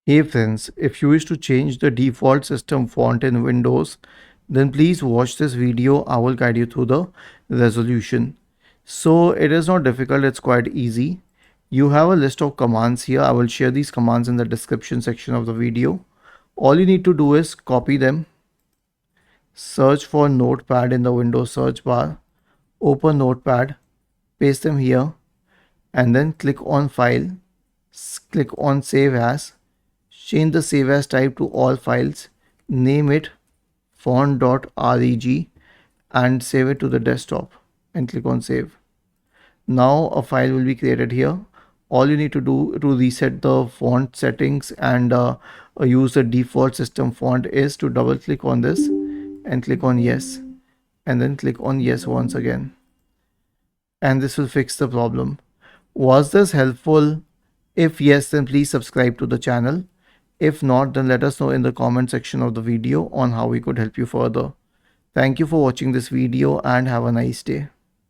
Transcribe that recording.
Hey friends, if you wish to change the default system font in Windows, then please watch this video. I will guide you through the resolution. So it is not difficult, it's quite easy. You have a list of commands here. I will share these commands in the description section of the video. All you need to do is copy them, search for Notepad in the Windows search bar, open Notepad, paste them here, and then click on File, click on Save As. Change the save as type to all files, name it font.reg and save it to the desktop and click on save. Now a file will be created here. All you need to do to reset the font settings and use the default system font is to double click on this and click on yes, and then click on yes once again, and this will fix the problem. Was this helpful? If yes, then please subscribe to the channel. If not, then let us know in the comment section of the video on how we could help you further. Thank you for watching this video and have a nice day.